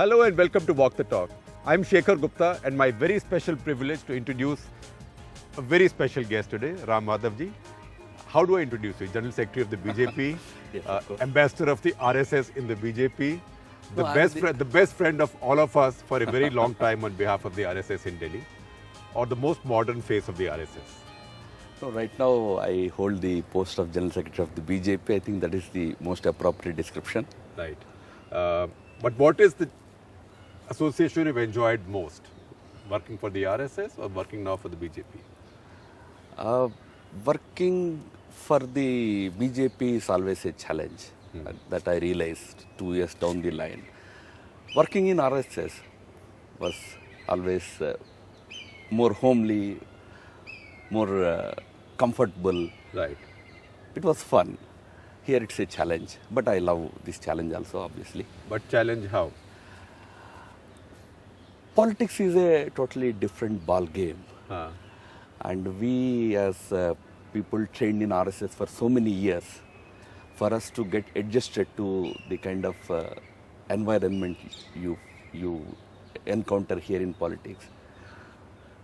Hello and welcome to Walk the Talk. I'm Shekhar Gupta and my very special privilege to introduce a very special guest today, Madhav ji. How do I introduce you? General Secretary of the BJP, Yes, Ambassador of the RSS in the BJP, the best friend of all of us for a very long time on behalf of the RSS in Delhi, or the most modern face of the RSS. So right now I hold the post of General Secretary of the BJP. I think that is the most appropriate description. Right. But what is the association you've enjoyed most? Working for the RSS or working now for the BJP? Working for the BJP is always a challenge that I realized 2 years down the line. Working in RSS was always more homely, more comfortable. Right. It was fun. Here it's a challenge, but I love this challenge also, obviously. But challenge how? Politics is a totally different ball game. Huh. And we as people trained in RSS for so many years, for us to get adjusted to the kind of environment you encounter here in politics.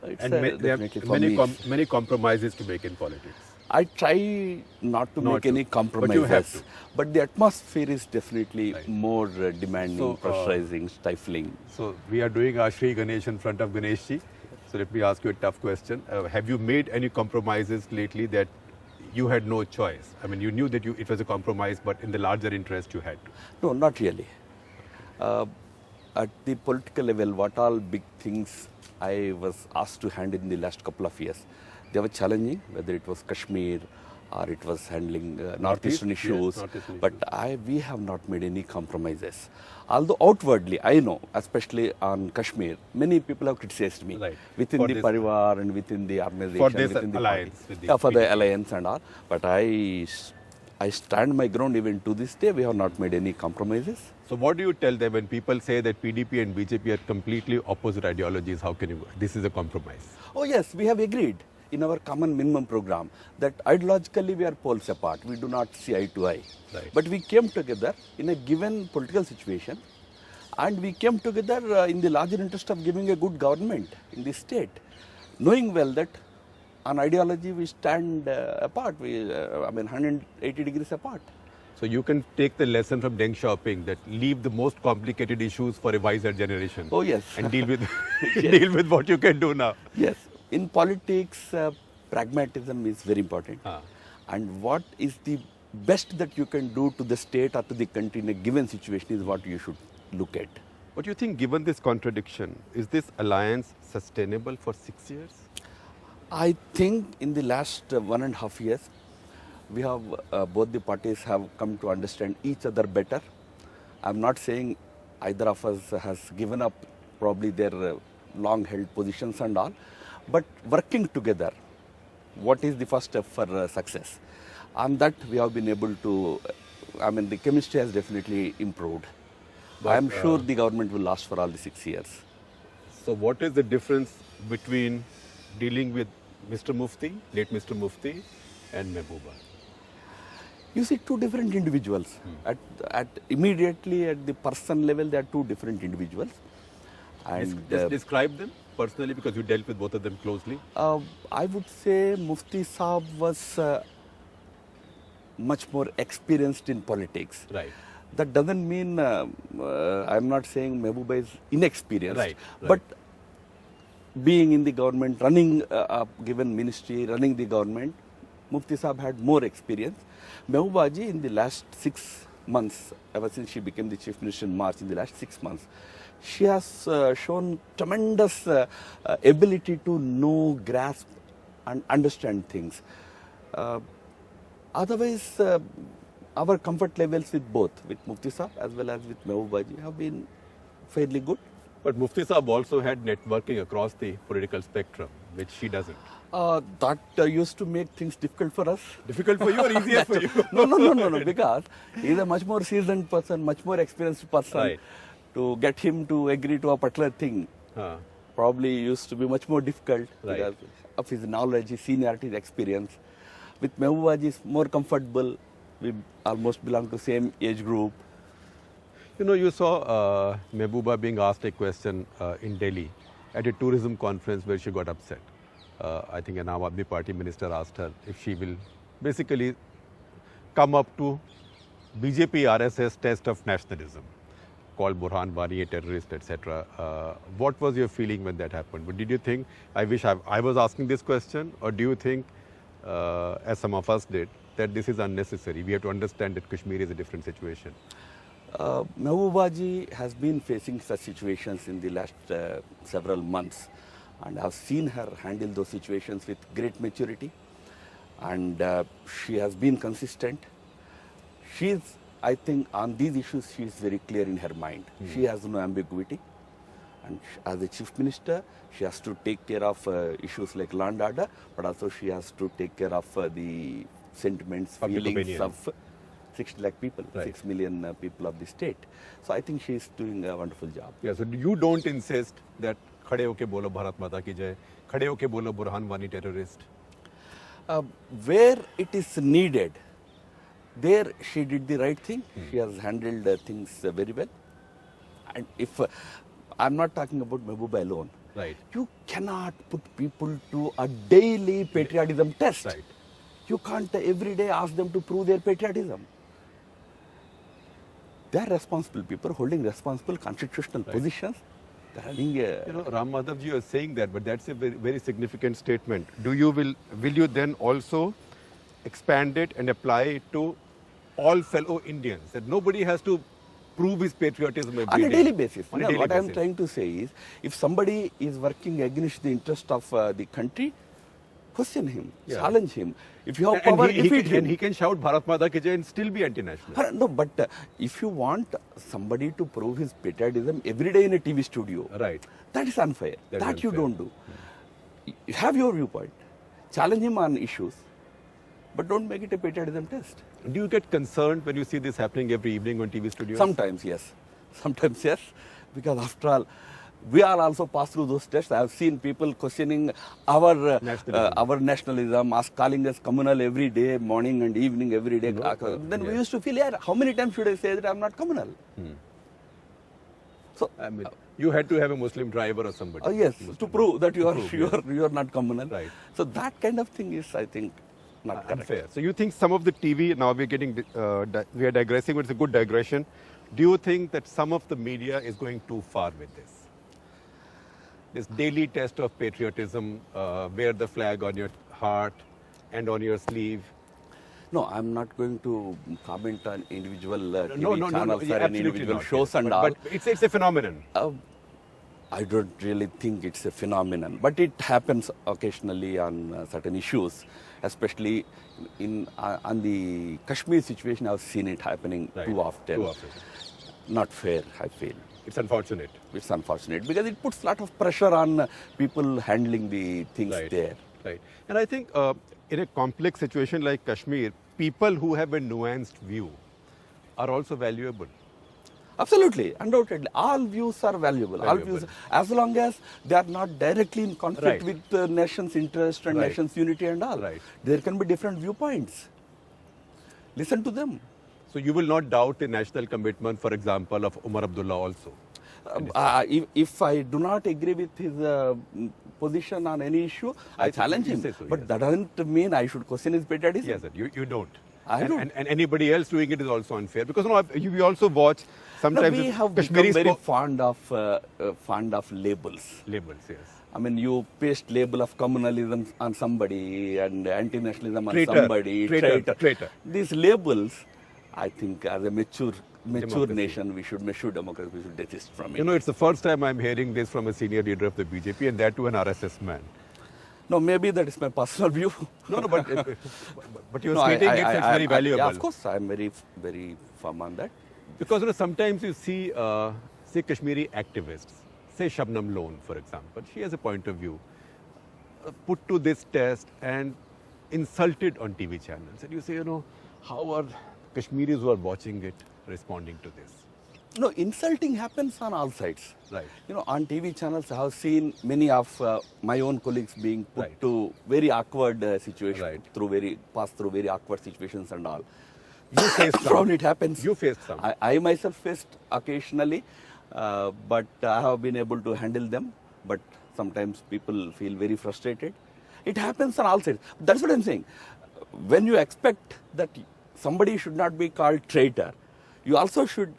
It's And there are many compromises to make in politics. I try not to make any compromises, but you have to. But the atmosphere is definitely more demanding, pressurizing, stifling. So we are doing our Shri Ganesh in front of Ganeshji. So let me ask you a tough question. Have you made any compromises lately that you had no choice? I mean, you knew that it was a compromise, but in the larger interest you had to. No, not really. At the political level, what all big things I was asked to handle in the last couple of years, they were challenging, whether it was Kashmir or it was handling northeastern issues. Yes, northeastern but we have not made any compromises. Although outwardly, I know, especially on Kashmir, many people have criticized me within the Parivar and within the organization, for this within the alliance party. For the alliance and all. But I stand my ground. Even to this day, we have not made any compromises. So what do you tell them when people say that PDP and BJP are completely opposite ideologies? How can you? This is a compromise. Oh yes, we have agreed in our common minimum program that ideologically we are poles apart. We do not see eye to eye. Right. But we came together in a given political situation, and we came together in the larger interest of giving a good government in the state, knowing well that on ideology we stand apart. 180 degrees apart. So you can take the lesson from Deng Xiaoping that leave the most complicated issues for a wiser generation. Oh yes. And deal with deal with what you can do now. Yes. In politics, pragmatism is very important. And what is the best that you can do to the state or to the country in a given situation is what you should look at. What do you think, given this contradiction, is this alliance sustainable for 6 years? I think in the last 1.5 years, we have both the parties have come to understand each other better. I'm not saying either of us has given up probably their long-held positions and all, but working together, what is the first step for success? And that we have been able to, the chemistry has definitely improved. But I'm sure the government will last for all the 6 years. So what is the difference between dealing with Mr. Mufti, late Mr. Mufti, and Mehbooba? You see two different individuals. Immediately at the person level, they are two different individuals. And just describe them personally, because you dealt with both of them closely. I would say Mufti Saab was much more experienced in politics. Right. That doesn't mean I'm not saying Mehbooba is inexperienced. Right. But being in the government, running a given ministry, running the government, Mufti Saab had more experience. Mehbooba ji, in the last 6 months, ever since she became the Chief Minister in March, in the last 6 months, she has shown tremendous ability to know, grasp and understand things. Otherwise, our comfort levels with both, with Mufti Saab as well as with Mehbooba ji, have been fairly good. But Mufti Saab also had networking across the political spectrum, which she doesn't. That used to make things difficult for us. Difficult for you or easier for you? No, because he is a much more seasoned person, much more experienced person. Right. To get him to agree to a particular thing probably used to be much more difficult because of his knowledge, his seniority, his experience. With Mehbooba ji, is more comfortable. We almost belong to same age group. You know, you saw Mehbooba being asked a question in Delhi at a tourism conference where she got upset. I think an Aam Aadmi Party minister asked her if she will basically come up to BJP RSS test of nationalism, called Burhan Wani a terrorist, etc. What was your feeling when that happened? But did you think, I wish I was asking this question, or do you think, as some of us did, that this is unnecessary? We have to understand that Kashmir is a different situation. Mehbooba ji has been facing such situations in the last several months, and I've seen her handle those situations with great maturity, and she has been consistent. I think on these issues she is very clear in her mind. She has no ambiguity, and as a chief minister she has to take care of issues like law and order, but also she has to take care of the sentiments, Public feelings opinion. of 60 lakh people, Right. 6 million people of the state. So I think she is doing a wonderful job. Yeah, so you don't insist that खड़े होके बोलो भारत माता की जय, खड़े होके बोलो Burhan Wani terrorist. Where it is needed, there she did the right thing. She has handled things very well. And if I'm not talking about Mehbooba alone, Right. you cannot put people to a daily patriotism test. Right. You can't every day ask them to prove their patriotism. They are responsible people holding responsible constitutional positions. They are having a, You know, Ram Madhav ji, you are saying that, but that's a very, very significant statement. Will you then also expand it and apply it to all fellow Indians? That nobody has to prove his patriotism every on a day. daily basis. On a No, daily what I am basis. trying to say is, if somebody is working against the interest of the country, question him, Yeah. challenge him. If you have And power, he defeat can, him. and he can shout Bharat Mata ki jai and still be anti-national. No, but if you want somebody to prove his patriotism every day in a TV studio, Right. that is unfair. That is That you unfair. don't do. You have your viewpoint. Challenge him on issues, but don't make it a patriotism test. Do you get concerned when you see this happening every evening on TV studios? Sometimes yes. Sometimes yes. Because after all, we all also pass through those tests. I have seen people questioning our nationalism, us calling us communal every day, morning and evening, every day. Then we used to feel, yeah, how many times should I say that I'm not communal? So, I mean, you had to have a Muslim driver or somebody. yes, Muslim to prove that you are prove, you are not communal. Right. So that kind of thing is, I think, not correct. Unfair. So you think some of the TV, now we're getting, we are digressing, but it's a good digression. Do you think that some of the media is going too far with this? This daily test of patriotism, wear the flag on your heart and on your sleeve. No, I'm not going to comment on individual TV No, channels or any absolutely individual not. shows and but, all. But it's a phenomenon. I don't really think it's a phenomenon, but it happens occasionally on certain issues, especially on the Kashmir situation. I've seen it happening Right. too often. Too often. Not fair, I feel. It's unfortunate. It's unfortunate because it puts a lot of pressure on people handling the things Right. there. Right. And I think in a complex situation like Kashmir, people who have a nuanced view are also valuable. Absolutely, undoubtedly. All views are valuable. All views, as long as they are not directly in conflict Right. with the nation's interest and Right. nation's unity and all. Right. There can be different viewpoints. Listen to them. So you will not doubt the national commitment, for example, of Umar Abdullah also. If I do not agree with his position on any issue, I challenge you him. say so, But yes. that doesn't mean I should question his patriotism. Yes, sir. You don't. I don't. And anybody else doing it is also unfair. Because we also watch No, sometimes we have Kashmiri become very fond of labels. labels, yes. I mean, you paste label of communalism on somebody and anti-nationalism on Traitor, somebody. traitor. These labels, I think, as a mature Democracy. nation, we should mature democracy. We should desist from it. You know, it's the first time I'm hearing this from a senior leader of the BJP, and that too an RSS man. No, maybe that is my personal view. No, but you're No, stating it's very valuable. Yeah, of course, I'm very, very firm on that. Because sometimes you see, say, Kashmiri activists, say Shabnam Lone, for example, she has a point of view, put to this test and insulted on TV channels. And you say, how are Kashmiris who are watching it responding to this? No, insulting happens on all sides. Right. On TV channels, I have seen many of my own colleagues being put Right. to very awkward situations, Right. pass through very awkward situations and all. You faced some. Probably it happens. You faced some. I myself faced occasionally, but I have been able to handle them. But sometimes people feel very frustrated. It happens on all sides. That's what I'm saying. When you expect that somebody should not be called traitor, you also should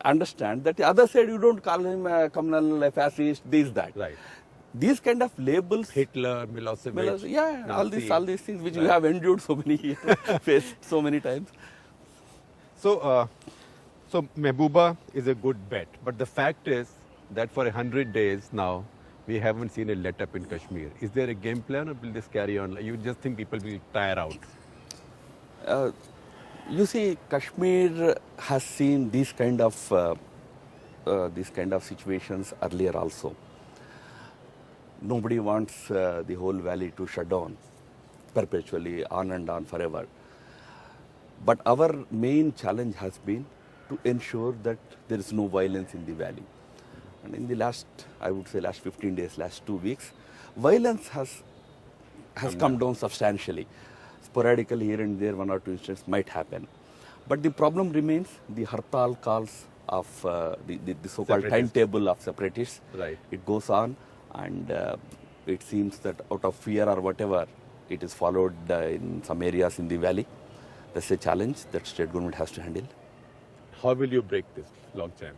understand that the other side you don't call him a criminal, a fascist, this, that. Right. These kind of labels, Milosevic. all Nazi. these things which we Right. have endured so many years, faced so many times. So, so Mehbooba is a good bet, but the fact is that for 100 days now, we haven't seen a let-up in Kashmir. Is there a game plan, or will this carry on? You just think people will tire out? You see, Kashmir has seen these kind of situations earlier also. Nobody wants the whole valley to shut down perpetually, on and on forever. But our main challenge has been to ensure that there is no violence in the valley. And in the last, I would say last 15 days, last 2 weeks, violence has come down substantially. Sporadically here and there, 1 or 2 incidents might happen. But the problem remains the hartal calls of the so-called timetable of separatists. Right. It goes on, and it seems that out of fear or whatever, it is followed in some areas in the valley. That's a challenge that state government has to handle. How will you break this logjam?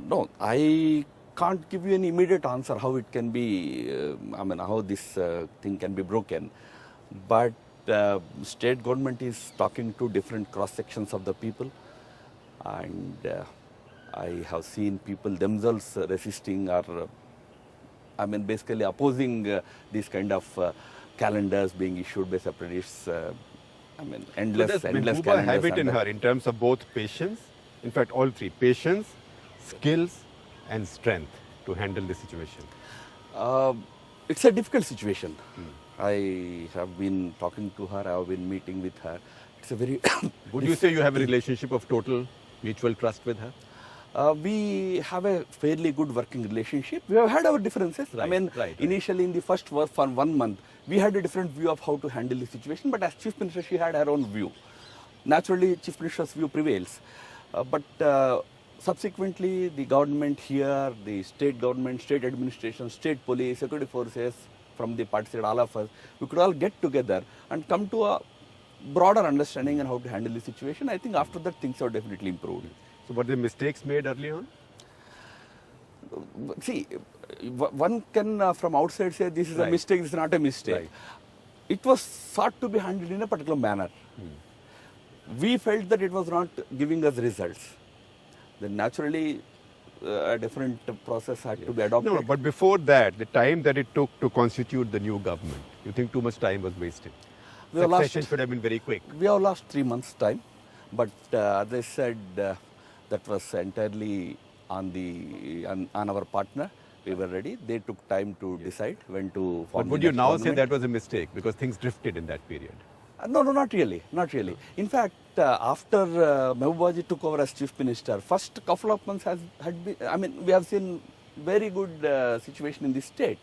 No, I can't give you any immediate answer how it can be, how this thing can be broken. But state government is talking to different cross sections of the people, and I have seen people themselves resisting or, basically opposing these kind of calendars being issued by separatists. Endless, So does endless Mehbooba calendars. have it in her in terms of both patience, in fact all three, patience, skills and strength to handle the situation? It's a difficult situation. I have been talking to her, I have been meeting with her. It's a very... Would you say you have a relationship of total mutual trust with her? We have a fairly good working relationship. We have had our differences. Right. Initially in the first for 1 month, we had a different view of how to handle the situation, but as Chief Minister, she had her own view. Naturally, Chief Minister's view prevails. But subsequently, the government here, the state government, state administration, state police, security forces, from the party side, all of us, we could all get together and come to a broader understanding on how to handle the situation. I think after that, things have definitely improved. So were there mistakes made early on? See, one can from outside say this is a mistake, this is not a mistake. Right. It was sought to be handled in a particular manner. We felt that it was not giving us results. Then naturally, a different process had to be adopted. No, but before that, the time that it took to constitute the new government, you think too much time was wasted? Succession should have been very quick. We have lost 3 months' time, but as I said, that was entirely on our partner. We were ready. They took time to decide when to form. But would you now say that was a mistake because things drifted in that period? No, not really. In fact, after Mehbooba took over as Chief Minister, first couple of months had been, we have seen very good situation in the state.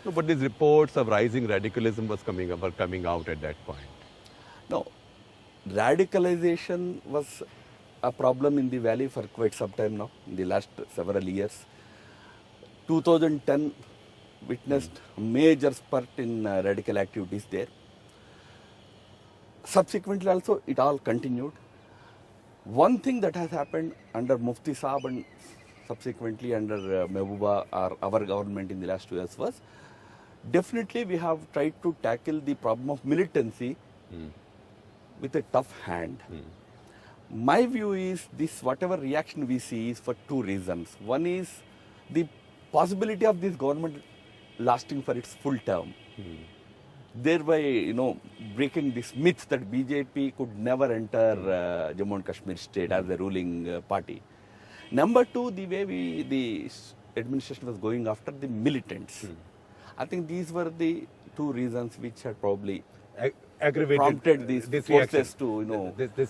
No, but these reports of rising radicalism were coming out at that point. No, radicalization was a problem in the valley for quite some time now, in the last several years. 2010 witnessed a major spurt in radical activities there. Subsequently also, it all continued. One thing that has happened under Mufti Saab and subsequently under Mehbooba or our government in the last 2 years was, definitely we have tried to tackle the problem of militancy with a tough hand. My view is this, whatever reaction we see is for 2 reasons. One is the possibility of this government lasting for its full term. Thereby, breaking this myth that BJP could never enter Jammu and Kashmir state as the ruling party. Number 2, the way the administration was going after the militants. I think these were the 2 reasons which had probably aggravated prompted these forces to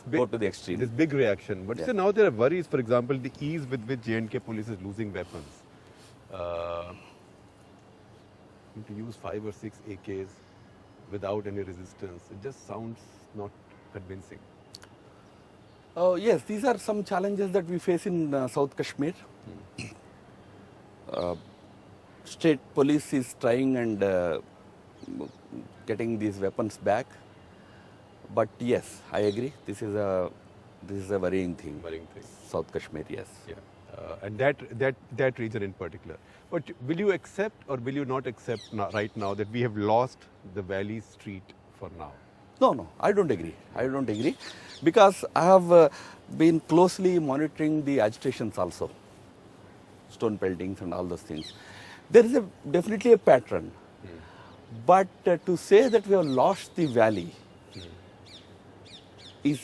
go to the extreme. This big reaction. But so now there are worries, for example, the ease with which J&K police is losing weapons. To use 5 or 6 AKs without any resistance, it just sounds not convincing? Yes, these are some challenges that we face in South Kashmir. State police is trying and getting these weapons back. But yes, I agree. This is a worrying thing. Worrying thing. South Kashmir, yes. Yeah. And that region in particular. But will you accept or will you not accept right now that we have lost the Valley Street for now? No, I don't agree. I don't agree because I have been closely monitoring the agitations also, stone peltings and all those things. There is definitely a pattern, but to say that we have lost the valley is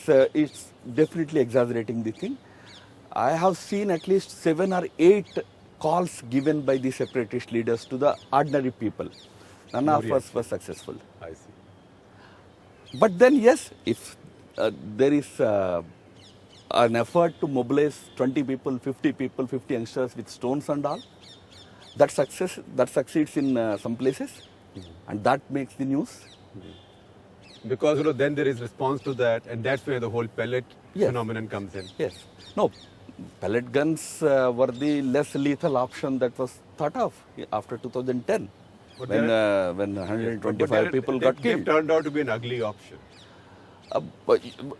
definitely exaggerating the thing. I have seen at least 7 or 8 calls given by the separatist leaders to the ordinary people. None of us were successful. I see. But then, yes, if there is an effort to mobilize 20 people, 50 people, 50 youngsters with stones and all, that succeeds in some places, and that makes the news. Because then there is response to that, and that's where the whole pellet phenomenon comes in. Yes. No, pellet guns were the less lethal option that was thought of after 2010. When 125 people got killed. It turned out to be an ugly option.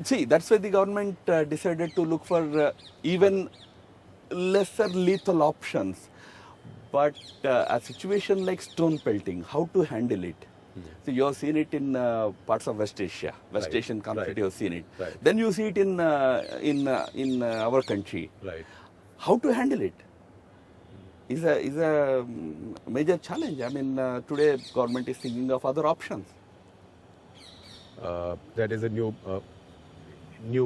See, that's why the government decided to look for even lesser lethal options. But a situation like stone pelting, how to handle it? So you have seen it in parts of West Asia, West Asian conflict. You have seen it. Right. Then you see it in our country. Right. How to handle it is a major challenge. I mean, today government is thinking of other options. That is a new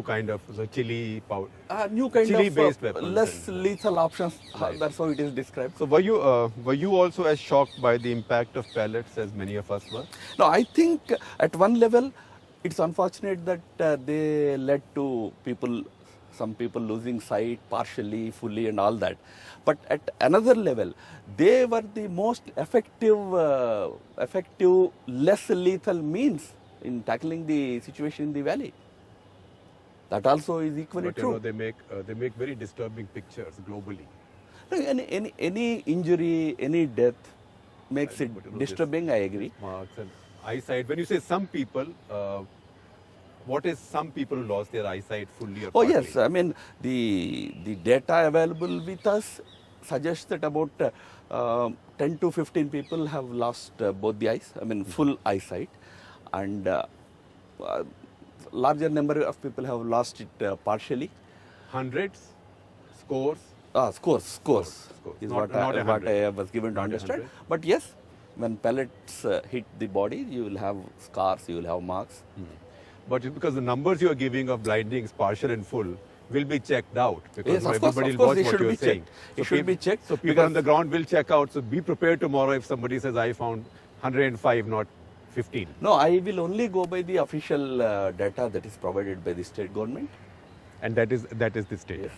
kind of chili powder. New kind chili-based of weapons less lethal options. Right. That's how it is described. So were you also as shocked by the impact of pellets as many of us were? No, I think at one level, it's unfortunate that they led to some people losing sight partially, fully, and all that. But at another level, they were the most effective, less lethal means in tackling the situation in the valley. That also is equally true. They make very disturbing pictures globally. Any injury, any death makes it disturbing. I agree. Marks and eyesight. When you say some people, what is some people who lost their eyesight fully or partly? Yes, I mean the data available with us suggests that about 10 to 15 people have lost both the eyes. I mean full eyesight, and larger number of people have lost it partially. Hundreds, scores. Scores is Not what I was given to Not understand. 100. But yes, when pellets hit the body, you will have scars, you will have marks. But because the numbers you are giving of blindings, partial and full, will be checked out. Because Yes, of course, everybody will watch they what should you are be saying. checked. It should be checked. So people on the ground will check out. So be prepared tomorrow if somebody says, I found 105, not 15. No, I will only go by the official data that is provided by the state government. And that is the state. Yes.